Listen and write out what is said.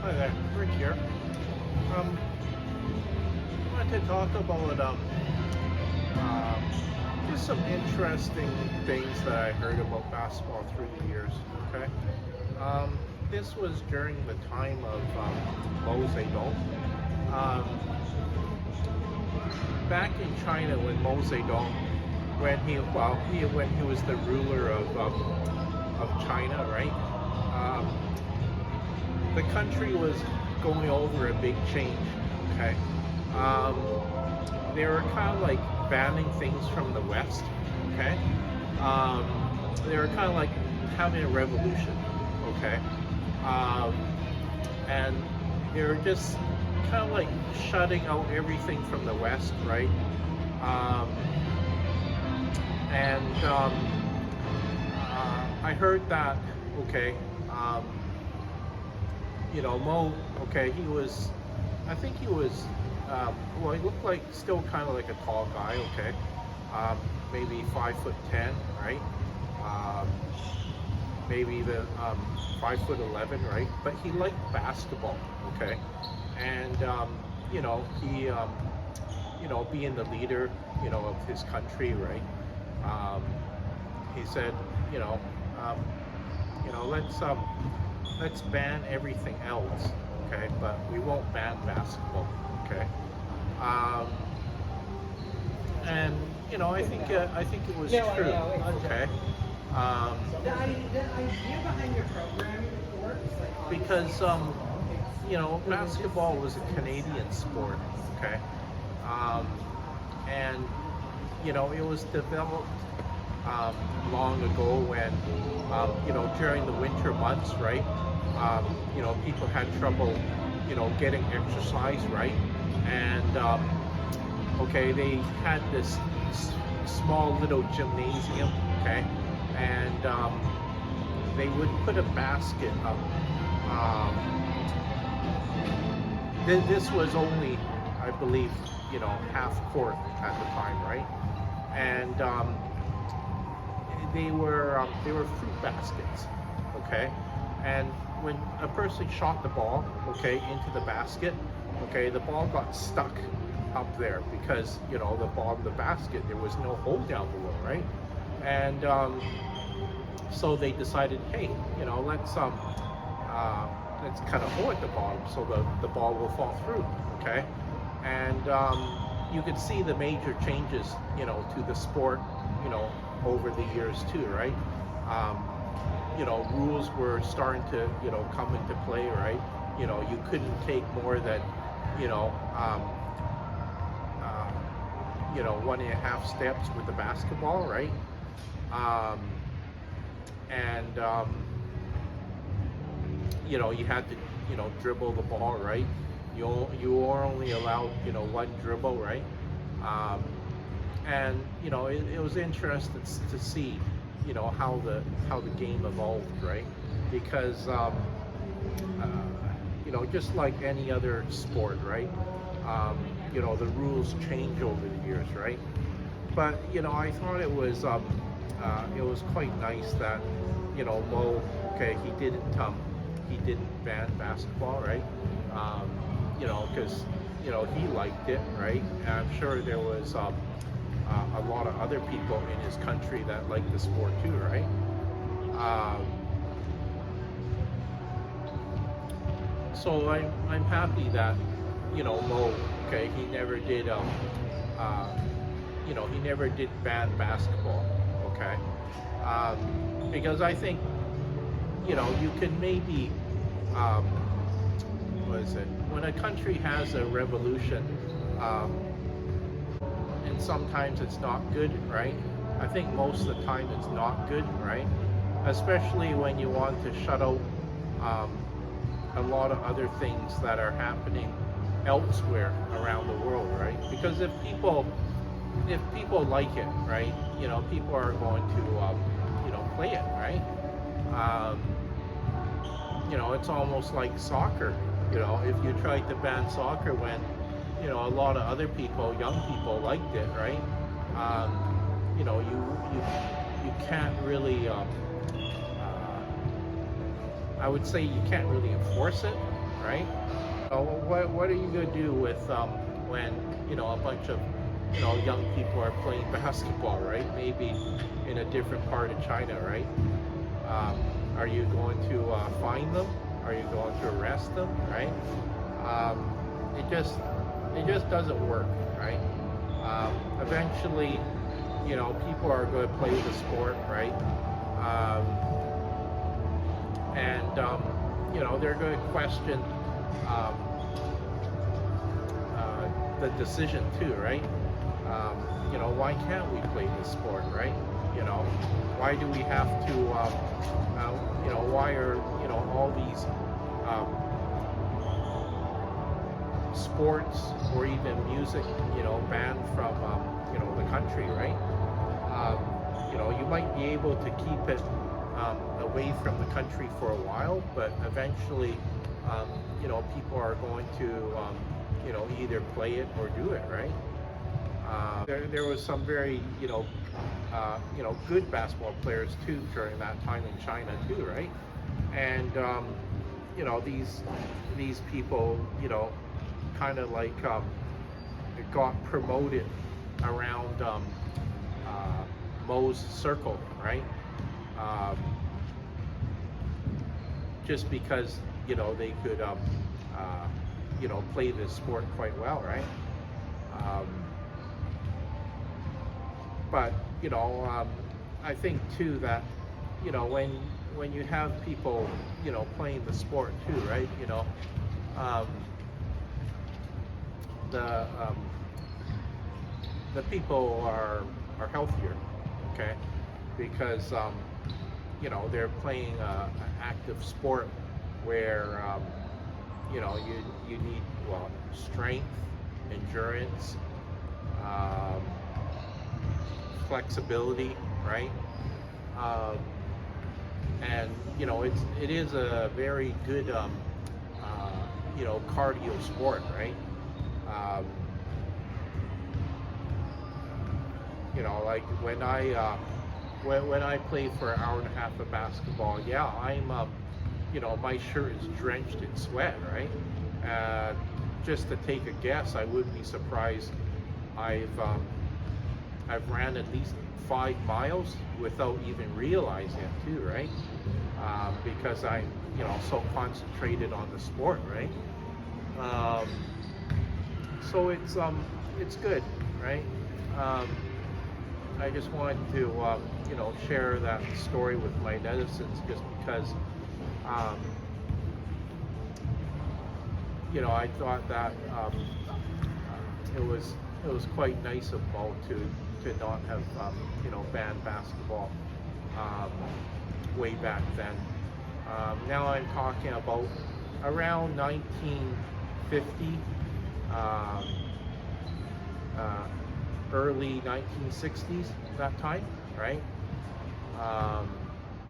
Hi there, Rick here. Um, I wanted to talk about just some interesting things that I heard about basketball through the years. Okay, um, this was during the time of Mao Zedong. Um, Back in China, when Mao Zedong, when he was the ruler of China, right? Um, the country was going over a big change. Okay, um, they were kind of like banning things from the West. Okay, um, they were kind of like having a revolution. Okay, um, and they were just kind of like shutting out everything from the West, right? Um, and I heard that. Okay. Mo, okay, I think he was, well, he looked like still kind of like a tall guy, okay, um, maybe 5'10", right? Um, maybe the 5'11", right? But he liked basketball, okay, and being the leader, of his country, right? Um, he said, you know, um, you know, let's um, let's ban everything else, okay? But we won't ban basketball, okay? Um, and I think it was No, I true, know. okay? Um, The idea behind your program works like because basketball was a Canadian sport, okay? Um, and it was developed long ago when during the winter months, right? People had trouble, getting exercise, right? And okay, they had this small little gymnasium, okay, and they would put a basket up. This was only, I believe, half court at the time, right? And they were fruit baskets, okay? And when a person shot the ball, okay, into the basket, okay, the ball got stuck up there because the ball in the basket, there was no hole down below, right? And so they decided, hey, let's cut a hole at the bottom so the ball will fall through, okay? And you could see the major changes, to the sport, over the years too, right? Um, Rules were starting to, come into play, right? You couldn't take more than, you know, um, 1.5 steps with the basketball, right? Um, and you had to, dribble the ball, right? You were only allowed, one dribble, right? Um, and it was interesting to see, how the game evolved, right? Because just like any other sport, right? The rules change over the years, right? But I thought it was quite nice that Mo, okay, he didn't ban basketball, right? Because he liked it, right? And I'm sure there was a lot of other people in his country that liked the sport too, right? Um, so I'm happy that Mo, okay, he never did ban basketball, okay, because I think you can maybe um, what is it, when a country has a revolution, um, and sometimes it's not good, right? I think most of the time it's not good, right? Especially when you want to shut out um, a lot of other things that are happening elsewhere around the world, right? Because if people like it, right, people are going to play it, right? Um, it's almost like soccer. If you tried to ban soccer when a lot of other people, young people, liked it, right? Um, you can't really. I would say you can't really enforce it, right? So what are you gonna do with when a bunch of young people are playing basketball, right? Maybe in a different part of China, right? Are you going to fine them? Are you going to arrest them, right? Um, it just doesn't work, right? Eventually, people are going to play the sport, right? Um, and they're going to question um, the decision too, right? Why can't we play this sport, right? Why do we have to? Why are all these um, sports or even music, banned from the country, right? You might be able to keep it away from the country for a while, but eventually, people are going to, either play it or do it, right? There was some very, good basketball players too during that time in China too, right? And these people, kind of like got promoted around Mo's circle, right? Um, just because they could play this sport quite well, right? Um, but I think too that when you have people playing the sport too, right? Um, the the people are healthier, okay, because they're playing an active sport where you need strength, endurance, um, flexibility, right? And it is a very good cardio sport, right? Um, like when I play for an hour and a half of basketball, yeah, I'm my shirt is drenched in sweat, right? Just to take a guess, I wouldn't be surprised. I've ran at least 5 miles without even realizing it too, right? Because I'm so concentrated on the sport, right? So it's good, right? I just wanted to share that story with my netizens, just because I thought that it was quite nice of Mo to not have banned basketball way back then. Now I'm talking about around 1950, early 1960s, that time, right?